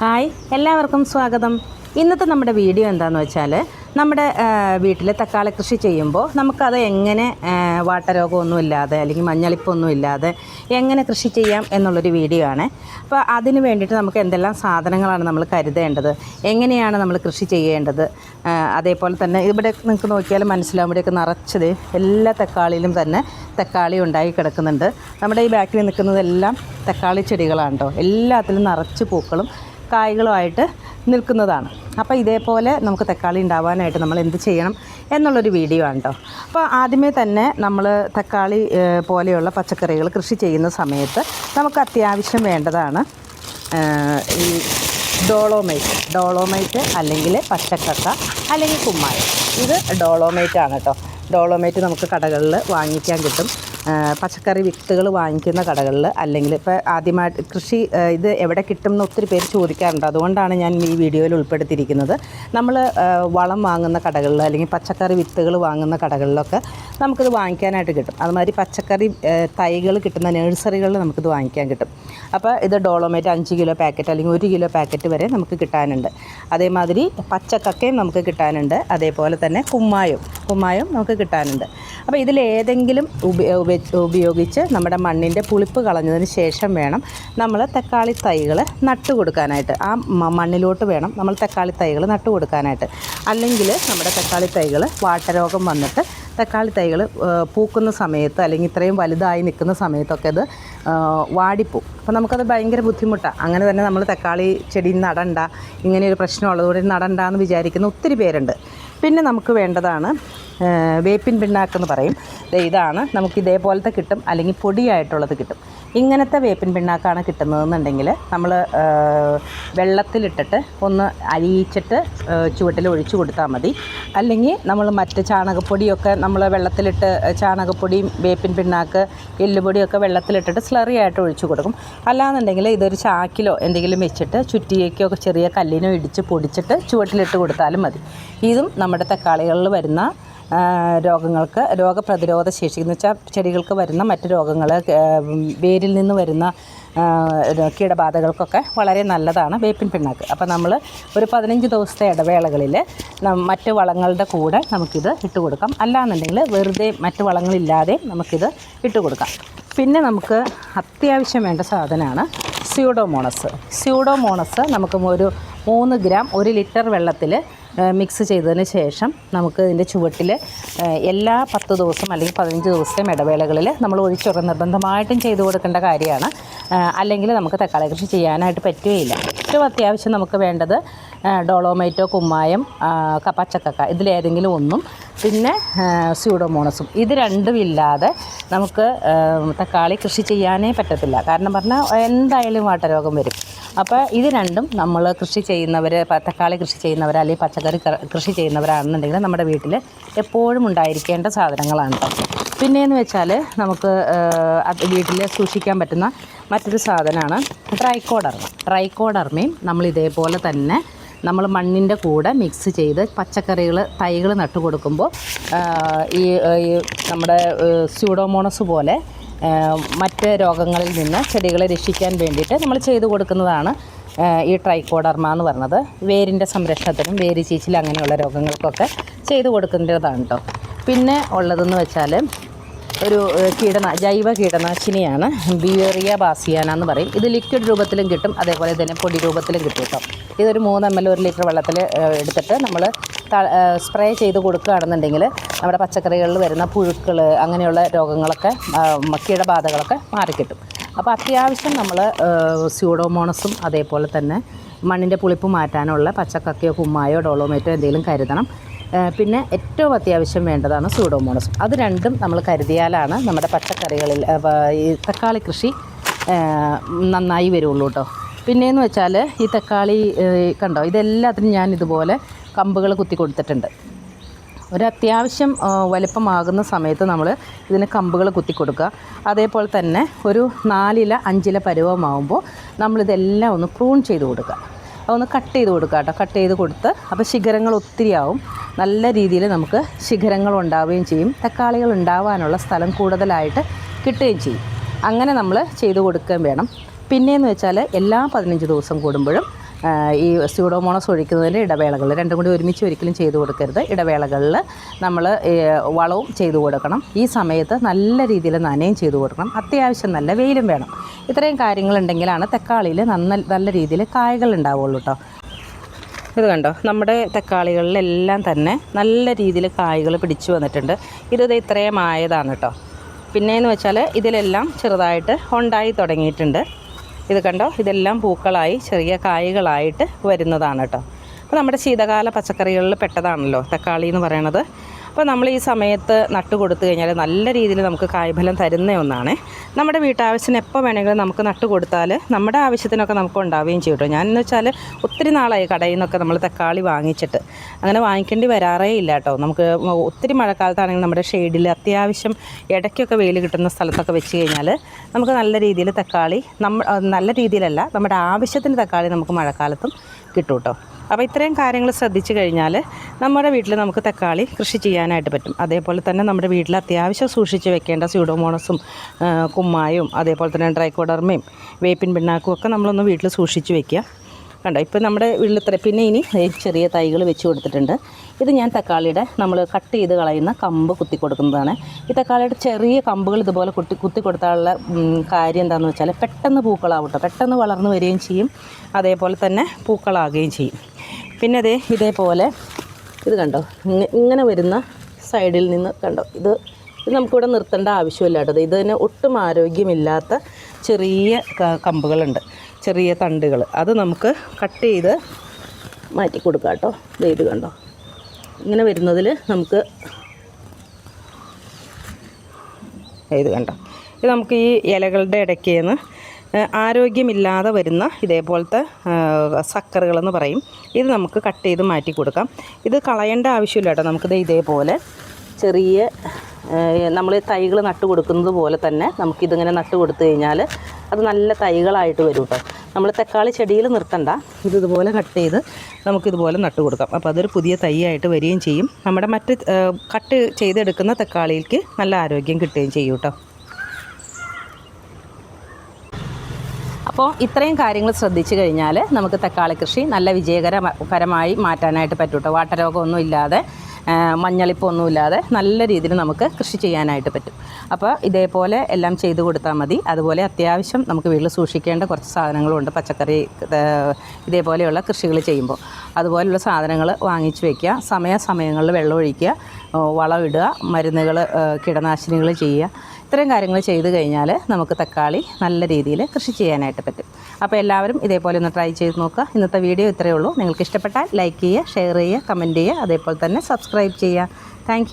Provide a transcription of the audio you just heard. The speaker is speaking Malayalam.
ഹായ്, എല്ലാവർക്കും സ്വാഗതം. ഇന്നത്തെ നമ്മുടെ വീഡിയോ എന്താണെന്ന് വെച്ചാൽ, നമ്മുടെ വീട്ടിൽ തക്കാളി കൃഷി ചെയ്യുമ്പോൾ നമുക്കത് എങ്ങനെ വാട്ടരോഗമൊന്നും ഇല്ലാതെ അല്ലെങ്കിൽ മഞ്ഞളിപ്പൊന്നും ഇല്ലാതെ എങ്ങനെ കൃഷി ചെയ്യാം എന്നുള്ളൊരു വീഡിയോ ആണ്. അപ്പോൾ അതിന് വേണ്ടിയിട്ട് നമുക്ക് എന്തെല്ലാം സാധനങ്ങളാണ് നമ്മൾ കരുതേണ്ടത്, എങ്ങനെയാണ് നമ്മൾ കൃഷി ചെയ്യേണ്ടത്, അതേപോലെ തന്നെ ഇവിടെ നിങ്ങൾക്ക് നോക്കിയാൽ മനസ്സിലാവും, ഇവിടെയൊക്കെ നിറച്ചത് എല്ലാ തക്കാളിയിലും തന്നെ തക്കാളി ഉണ്ടായി കിടക്കുന്നുണ്ട്. നമ്മുടെ ഈ ബാക്കിൽ നിൽക്കുന്നതെല്ലാം തക്കാളി ചെടികളാണ് കേട്ടോ. എല്ലാത്തിലും നിറച്ച് പൂക്കളും കായ്കളുമായിട്ട് നിൽക്കുന്നതാണ്. അപ്പോൾ ഇതേപോലെ നമുക്ക് തക്കാളി ഉണ്ടാവാനായിട്ട് നമ്മൾ എന്ത് ചെയ്യണം എന്നുള്ളൊരു വീഡിയോ ആണ് കേട്ടോ. അപ്പോൾ ആദ്യമേ തന്നെ നമ്മൾ തക്കാളി പോലെയുള്ള പച്ചക്കറികൾ കൃഷി ചെയ്യുന്ന സമയത്ത് നമുക്ക് അത്യാവശ്യം വേണ്ടതാണ് ഈ ഡോളോമൈറ്റ് അല്ലെങ്കിൽ പച്ചക്കക്ക അല്ലെങ്കിൽ കുമ്മായം. ഇത് ഡോളോമൈറ്റ് ആണ് കേട്ടോ. ഡോളോമൈറ്റ് നമുക്ക് കടകളിൽ വാങ്ങിക്കാൻ കിട്ടും. പച്ചക്കറി വിത്തുകൾ വാങ്ങിക്കുന്ന കടകളിൽ, അല്ലെങ്കിൽ ഇപ്പോൾ ആദ്യമായിട്ട് കൃഷി ഇത് എവിടെ കിട്ടും എന്ന് ഒത്തിരി പേര് ചോദിക്കാറുണ്ട്. അതുകൊണ്ടാണ് ഞാൻ ഈ വീഡിയോയിൽ ഉൾപ്പെടുത്തിയിരിക്കുന്നത്. നമ്മൾ വളം വാങ്ങുന്ന കടകളിൽ അല്ലെങ്കിൽ പച്ചക്കറി വിത്തുകൾ വാങ്ങുന്ന കടകളിലൊക്കെ നമുക്കിത് വാങ്ങിക്കാനായിട്ട് കിട്ടും. അതുമാതിരി പച്ചക്കറി തൈകൾ കിട്ടുന്ന നഴ്സറികളിൽ നമുക്കിത് വാങ്ങിക്കാൻ കിട്ടും. അപ്പോൾ ഇത് ഡോളോമൈറ്റ് 5 കിലോ പാക്കറ്റ് അല്ലെങ്കിൽ 1 കിലോ പാക്കറ്റ് വരെ നമുക്ക് കിട്ടാനുണ്ട്. അതേമാതിരി പച്ചക്കക്കയും നമുക്ക് കിട്ടാനുണ്ട്. അതേപോലെ തന്നെ കുമ്മായം നമുക്ക് കിട്ടാനുണ്ട്. അപ്പോൾ ഇതിലേതെങ്കിലും ഉപയോഗിച്ച് നമ്മുടെ മണ്ണിൻ്റെ പുളിപ്പ് കളഞ്ഞതിന് ശേഷം വേണം നമ്മൾ തക്കാളി തൈകൾ നട്ടു കൊടുക്കാനായിട്ട്. ആ മണ്ണിലോട്ട് വേണം നമ്മൾ തക്കാളി തൈകൾ നട്ടു കൊടുക്കാനായിട്ട്. അല്ലെങ്കിൽ നമ്മുടെ തക്കാളി തൈകൾ വാട്ടരോഗം വന്നിട്ട് തക്കാളി തൈകൾ പൂക്കുന്ന സമയത്ത് അല്ലെങ്കിൽ ഇത്രയും വലുതായി നിൽക്കുന്ന സമയത്തൊക്കെ അത് വാടിപ്പോവും. അപ്പോൾ നമുക്കത് ഭയങ്കര ബുദ്ധിമുട്ടാണ്. അങ്ങനെ തന്നെ നമ്മൾ തക്കാളി ചെടി നടണ്ട, ഇങ്ങനെയൊരു പ്രശ്നമുള്ളതുകൊണ്ട് നടണ്ട എന്ന് വിചാരിക്കുന്ന ഒത്തിരി പേരുണ്ട്. പിന്നെ നമുക്ക് വേണ്ടതാണ് വേപ്പിൻ പിണ്ണാക്കെന്ന് പറയും. ഇതാണ് നമുക്ക് ഇതേപോലത്തെ കിട്ടും, അല്ലെങ്കിൽ പൊടിയായിട്ടുള്ളത് കിട്ടും. ഇങ്ങനത്തെ വേപ്പിൻ പിണ്ണാക്കാണ് കിട്ടുന്നതെന്നുണ്ടെങ്കിൽ നമ്മൾ വെള്ളത്തിലിട്ടിട്ട് ഒന്ന് അരിയിച്ചിട്ട് ചുവട്ടിൽ ഒഴിച്ചു കൊടുത്താൽ മതി. അല്ലെങ്കിൽ നമ്മൾ മറ്റ് ചാണകപ്പൊടിയൊക്കെ നമ്മൾ വെള്ളത്തിലിട്ട് ചാണകപ്പൊടിയും വേപ്പിൻ പിണ്ണാക്ക് എല്ലുപൊടിയൊക്കെ വെള്ളത്തിലിട്ടിട്ട് സ്ലറി ആയിട്ട് ഒഴിച്ചു കൊടുക്കും. അല്ലാന്നുണ്ടെങ്കിൽ ഇതൊരു ചാക്കിലോ എന്തെങ്കിലും വെച്ചിട്ട് ചുറ്റിയേക്കോ ചെറിയ കല്ലിനോ ഇടിച്ച് പൊടിച്ചിട്ട് ചുവട്ടിലിട്ട് കൊടുത്താലും മതി. ഇതും നമ്മുടെ തക്കാളികളിൽ വരുന്ന രോഗങ്ങൾക്ക്, രോഗപ്രതിരോധ ശേഷി എന്ന് വെച്ചാൽ ചെടികൾക്ക് വരുന്ന മറ്റ് രോഗങ്ങൾ, വേരിൽ നിന്ന് വരുന്ന കീടബാധകൾക്കൊക്കെ വളരെ നല്ലതാണ് വേപ്പിൻ പിണ്ണാക്ക്. അപ്പോൾ നമ്മൾ ഒരു 15 ദിവസത്തെ ഇടവേളകളിൽ മറ്റ് വളങ്ങളുടെ കൂടെ നമുക്കിത് ഇട്ട് കൊടുക്കാം. അല്ലാന്നുണ്ടെങ്കിൽ വെറുതെ മറ്റ് വളങ്ങളില്ലാതെ നമുക്കിത് ഇട്ട് കൊടുക്കാം. പിന്നെ നമുക്ക് അത്യാവശ്യം വേണ്ട സാധനമാണ് സ്യൂഡോമോണസ്. നമുക്ക് ഒരു 3 ഗ്രാം 1 ലിറ്റർ വെള്ളത്തിൽ മിക്സ് ചെയ്തതിന് ശേഷം നമുക്ക് ഇതിൻ്റെ ചുവട്ടിൽ എല്ലാ 10 ദിവസം അല്ലെങ്കിൽ 15 ദിവസത്തെയും ഇടവേളകളിൽ നമ്മൾ ഒഴിച്ചുറ നിർബന്ധമായിട്ടും ചെയ്തു കൊടുക്കേണ്ട കാര്യമാണ്. അല്ലെങ്കിൽ നമുക്ക് തക്കാളി കൃഷി ചെയ്യാനായിട്ട് പറ്റുകയില്ല. ഏറ്റവും അത്യാവശ്യം നമുക്ക് വേണ്ടത് ഡോളോമൈറ്റോ, കുമ്മായം, പച്ചക്കക്ക, ഇതിലേതെങ്കിലും ഒന്നും, പിന്നെ സ്യൂഡോമോണസും. ഇത് രണ്ടും ഇല്ലാതെ നമുക്ക് തക്കാളി കൃഷി ചെയ്യാനേ പറ്റത്തില്ല. കാരണം പറഞ്ഞാൽ എന്തായാലും വാട്ടരോഗം വരും. അപ്പോൾ ഇത് രണ്ടും നമ്മൾ കൃഷി ചെയ്യുന്നവർ, തക്കാളി കൃഷി ചെയ്യുന്നവർ അല്ലെങ്കിൽ പച്ചക്കറി കൃഷി ചെയ്യുന്നവരാണെന്നുണ്ടെങ്കിൽ നമ്മുടെ വീട്ടിൽ എപ്പോഴും ഉണ്ടായിരിക്കേണ്ട സാധനങ്ങളാണ്. പിന്നെയെന്ന് വെച്ചാൽ നമുക്ക് വീട്ടിൽ സൂക്ഷിക്കാൻ പറ്റുന്ന മറ്റൊരു സാധനമാണ് ട്രൈക്കോഡർമയും. നമ്മൾ ഇതേപോലെ തന്നെ നമ്മൾ മണ്ണിൻ്റെ കൂടെ മിക്സ് ചെയ്ത് പച്ചക്കറികൾ തൈകൾ നട്ടു കൊടുക്കുമ്പോൾ ഈ നമ്മുടെ സ്യൂഡോമോണസ് പോലെ മറ്റ് രോഗങ്ങളിൽ നിന്ന് ചെടികളെ രക്ഷിക്കാൻ വേണ്ടിയിട്ട് നമ്മൾ ചെയ്തു കൊടുക്കുന്നതാണ് ഈ ട്രൈക്കോഡർമ എന്ന് പറയുന്നത്. വേരിൻ്റെ സംരക്ഷണത്തിനും വേര് ചീച്ചിൽ അങ്ങനെയുള്ള രോഗങ്ങൾക്കൊക്കെ ചെയ്തു കൊടുക്കേണ്ടതാണ് കേട്ടോ. പിന്നെ ഉള്ളതെന്ന് വെച്ചാൽ ഒരു ജൈവ കീടനാശിനിയാണ് ബിവേറിയ ബാസിയാന എന്ന് പറയും. ഇത് ലിക്വിഡ് രൂപത്തിലും കിട്ടും, അതേപോലെ തന്നെ പൊടി രൂപത്തിലും കിട്ടും കേട്ടോ. ഇതൊരു 3 ml 1 ലിറ്റർ വെള്ളത്തിൽ എടുത്തിട്ട് നമ്മൾ സ്പ്രേ ചെയ്ത് കൊടുക്കുകയാണെന്നുണ്ടെങ്കിൽ നമ്മുടെ പച്ചക്കറികളിൽ വരുന്ന പുഴുക്കൾ അങ്ങനെയുള്ള രോഗങ്ങളൊക്കെ കീടബാധകളൊക്കെ മാറിക്കിട്ടും. അപ്പോൾ അത്യാവശ്യം നമ്മൾ സ്യൂഡോമോണസും അതേപോലെ തന്നെ മണ്ണിൻ്റെ പുളിപ്പ് മാറ്റാനുള്ള പച്ചക്കക്കയോ കുമ്മായോ ഡോളോമൈറ്റോ എന്തെങ്കിലും കരുതണം. പിന്നെ ഏറ്റവും അത്യാവശ്യം വേണ്ടതാണ് സ്യൂഡോമോണസ്. അത് രണ്ടും നമ്മൾ കരുതിയാലാണ് നമ്മുടെ പച്ചക്കറികളിൽ ഈ തക്കാളി കൃഷി നന്നായി വരുള്ളൂ കേട്ടോ. പിന്നെയെന്ന് വെച്ചാൽ ഈ തക്കാളി കണ്ടോ, ഇതെല്ലാത്തിനും ഞാൻ ഇതുപോലെ കമ്പുകൾ കുത്തി കൊടുത്തിട്ടുണ്ട്. ഒരത്യാവശ്യം വലിപ്പമാകുന്ന സമയത്ത് നമ്മൾ ഇതിന് കമ്പുകൾ കുത്തി കൊടുക്കുക. അതേപോലെ തന്നെ ഒരു 4 ഇല 5 ഇല പരുവമാകുമ്പോൾ നമ്മളിതെല്ലാം ഒന്ന് പ്രൂൺ ചെയ്ത് കൊടുക്കുക. അതൊന്ന് കട്ട് ചെയ്ത് കൊടുക്കുക കേട്ടോ. കട്ട് ചെയ്ത് കൊടുത്ത് അപ്പോൾ ശിഖരങ്ങൾ ഒത്തിരി ആവും. നല്ല രീതിയിൽ നമുക്ക് ശിഖരങ്ങൾ ഉണ്ടാവുകയും ചെയ്യും. തക്കാളികൾ ഉണ്ടാവാനുള്ള സ്ഥലം കൂടുതലായിട്ട് കിട്ടുകയും ചെയ്യും. അങ്ങനെ നമ്മൾ ചെയ്ത് കൊടുക്കുകയും വേണം. പിന്നെയെന്ന് വെച്ചാൽ എല്ലാ 15 ദിവസം കൂടുമ്പോഴും ഈ സ്യൂഡോമോണസ് ഒഴിക്കുന്നതിൻ്റെ ഇടവേളകൾ രണ്ടും കൂടി ഒരുമിച്ച് ഒരിക്കലും ചെയ്ത് കൊടുക്കരുത്. ഇടവേളകളിൽ നമ്മൾ വളവും ചെയ്തു കൊടുക്കണം. ഈ സമയത്ത് നല്ല രീതിയിൽ നനയും ചെയ്തു കൊടുക്കണം. അത്യാവശ്യം നല്ല വെയിലും വേണം. ഇത്രയും കാര്യങ്ങളുണ്ടെങ്കിലാണ് തക്കാളിയിൽ നല്ല രീതിയിൽ കായകൾ ഉണ്ടാവുള്ളൂ കേട്ടോ. ഇത് കണ്ടോ, നമ്മുടെ തക്കാളികളിലെല്ലാം തന്നെ നല്ല രീതിയിൽ കായ്കൾ പിടിച്ചു വന്നിട്ടുണ്ട്. ഇത് ഇത്രയും ആയതാണ് കേട്ടോ. പിന്നെയെന്ന് വെച്ചാൽ ഇതിലെല്ലാം ചെറുതായിട്ട് ഉണ്ടായി തുടങ്ങിയിട്ടുണ്ട്. ഇത് കണ്ടോ, ഇതെല്ലാം പൂക്കളായി ചെറിയ കായ്കളായിട്ട് വരുന്നതാണ് കേട്ടോ. അപ്പോൾ നമ്മുടെ ശീതകാല പച്ചക്കറികളിൽ പെട്ടതാണല്ലോ തക്കാളി എന്ന് പറയണത്. അപ്പോൾ നമ്മൾ ഈ സമയത്ത് നട്ടു കൊടുത്തു കഴിഞ്ഞാൽ നല്ല രീതിയിൽ നമുക്ക് കായ്ഫലം തരുന്ന ഒന്നാണ്. നമ്മുടെ വീട്ടാവശ്യത്തിന് എപ്പോൾ വേണമെങ്കിലും നമുക്ക് നട്ടു കൊടുത്താൽ നമ്മുടെ ആവശ്യത്തിനൊക്കെ നമുക്ക് ഉണ്ടാവുകയും ചെയ്യും കേട്ടോ. ഞാനെന്ന് വെച്ചാൽ ഒത്തിരി നാളായി കടയിൽ നിന്നൊക്കെ നമ്മൾ തക്കാളി വാങ്ങിച്ചിട്ട്, അങ്ങനെ വാങ്ങിക്കേണ്ടി വരാറേ ഇല്ല കേട്ടോ. നമുക്ക് ഒത്തിരി മഴക്കാലത്താണെങ്കിൽ നമ്മുടെ ഷെയ്ഡിൽ അത്യാവശ്യം ഇടയ്ക്കൊക്കെ വെയിൽ കിട്ടുന്ന സ്ഥലത്തൊക്കെ വെച്ച് കഴിഞ്ഞാൽ നമുക്ക് നല്ല രീതിയിൽ തക്കാളി നല്ല രീതിയിലല്ല, നമ്മുടെ ആവശ്യത്തിന് തക്കാളി നമുക്ക് മഴക്കാലത്തും കിട്ടും കേട്ടോ. അപ്പോൾ ഇത്രയും കാര്യങ്ങൾ ശ്രദ്ധിച്ചു കഴിഞ്ഞാൽ നമ്മുടെ വീട്ടിൽ നമുക്ക് തക്കാളി കൃഷി ചെയ്യാനായിട്ട് പറ്റും. അതേപോലെ തന്നെ നമ്മുടെ വീട്ടിൽ അത്യാവശ്യം സൂക്ഷിച്ച് വെക്കേണ്ട സ്യൂഡോമോണസും കുമ്മായും അതേപോലെ തന്നെ ട്രൈക്കോഡർമയും വേപ്പിൻ പിണ്ണാക്കും ഒക്കെ നമ്മളൊന്ന് വീട്ടിൽ സൂക്ഷിച്ച് വെക്കുക. കണ്ടോ, ഇപ്പോൾ നമ്മുടെ വീട്ടിൽ പിന്നെ ഇനി ചെറിയ തൈകൾ വെച്ച് കൊടുത്തിട്ടുണ്ട്. ഇത് ഞാൻ തക്കാളിയുടെ നമ്മൾ കട്ട് ചെയ്ത് കളയുന്ന കമ്പ് കുത്തി കൊടുക്കുന്നതാണ്. ഈ തക്കാളിയുടെ ചെറിയ കമ്പുകൾ ഇതുപോലെ കുത്തി കൊടുത്താലുള്ള കാര്യം എന്താണെന്ന് വെച്ചാൽ പെട്ടെന്ന് പൂക്കളാവും കേട്ടോ. പെട്ടെന്ന് വളർന്നു വരികയും ചെയ്യും, അതേപോലെ തന്നെ പൂക്കളാകുകയും ചെയ്യും. പിന്നെ ഇതേപോലെ ഇത് കണ്ടോ, ഇങ്ങനെ വരുന്ന സൈഡിൽ നിന്ന് കണ്ടോ, ഇത് നമുക്കിവിടെ നിർത്തേണ്ട ആവശ്യമില്ല കേട്ടോ. ഇതിന് ഒട്ടും ആരോഗ്യമില്ലാത്ത ചെറിയ കമ്പുകളുണ്ട്, ചെറിയ തണ്ടുകൾ. അത് നമുക്ക് കട്ട് ചെയ്ത് മാറ്റി കൊടുക്കാം കേട്ടോ. ഇത് കണ്ടോ, ഇങ്ങനെ വരുന്നതിൽ നമുക്ക് ഇത് കണ്ടോ, ഇത് നമുക്ക് ഈ ഇലകളുടെ ഇടയ്ക്ക് നിന്ന് ആരോഗ്യമില്ലാതെ വരുന്ന ഇതേപോലത്തെ സക്കറുകളെന്ന് പറയും. ഇത് നമുക്ക് കട്ട് ചെയ്ത് മാറ്റി കൊടുക്കാം. ഇത് കളയേണ്ട ആവശ്യമില്ല കേട്ടോ. നമുക്കിത് ഇതേപോലെ ചെറിയ നമ്മൾ തൈകൾ നട്ട് കൊടുക്കുന്നത് പോലെ തന്നെ നമുക്കിതിങ്ങനെ നട്ട് കൊടുത്തു കഴിഞ്ഞാൽ അത് നല്ല തൈകളായിട്ട് വരും കേട്ടോ. നമ്മൾ തക്കാളി ചെടിയിൽ നിർത്തണ്ട, ഇതുപോലെ കട്ട് ചെയ്ത് നമുക്കിതുപോലെ നട്ട് കൊടുക്കാം. അപ്പോൾ അതൊരു പുതിയ തൈയായിട്ട് വരികയും ചെയ്യും. നമ്മുടെ മറ്റ് കട്ട് ചെയ്തെടുക്കുന്ന തക്കാളിക്ക് നല്ല ആരോഗ്യം കിട്ടുകയും ചെയ്യും കേട്ടോ. അപ്പോൾ ഇത്രയും കാര്യങ്ങൾ ശ്രദ്ധിച്ചു കഴിഞ്ഞാൽ നമുക്ക് തക്കാളി കൃഷി നല്ല വിജയകരമായി മാറ്റാനായിട്ട് പറ്റും കേട്ടോ. വാട്ടരോഗമൊന്നും ഇല്ലാതെ മഞ്ഞളിപ്പൊന്നുമില്ലാതെ നല്ല രീതിയിൽ നമുക്ക് കൃഷി ചെയ്യാനായിട്ട് പറ്റും. അപ്പോൾ ഇതേപോലെ എല്ലാം ചെയ്തു കൊടുത്താൽ മതി. അതുപോലെ അത്യാവശ്യം നമുക്ക് വീട്ടിൽ സൂക്ഷിക്കേണ്ട കുറച്ച് സാധനങ്ങളുണ്ട് പച്ചക്കറി ഇതേപോലെയുള്ള കൃഷികൾ ചെയ്യുമ്പോൾ. അതുപോലെയുള്ള സാധനങ്ങൾ വാങ്ങിച്ച് വയ്ക്കുക, സമയാസമയങ്ങളിൽ വെള്ളം ഒഴിക്കുക, വളം ഇടുക, മരുന്നുകൾ കീടനാശിനികൾ ചെയ്യുക. ഇത്രയും കാര്യങ്ങൾ ചെയ്തു കഴിഞ്ഞാൽ നമുക്ക് തക്കാളി നല്ല രീതിയിൽ കൃഷി ചെയ്യാനായിട്ട് പറ്റും. അപ്പോൾ എല്ലാവരും ഇതേപോലെ ഒന്ന് ട്രൈ ചെയ്ത് നോക്കുക. ഇന്നത്തെ വീഡിയോ ഇത്രയേ ഉള്ളൂ. നിങ്ങൾക്ക് ഇഷ്ടപ്പെട്ടാൽ ലൈക്ക് ചെയ്യുക, ഷെയർ ചെയ്യുക, കമൻറ്റ് ചെയ്യുക, അതേപോലെ തന്നെ സബ്സ്ക്രൈബ് ചെയ്യുക. താങ്ക്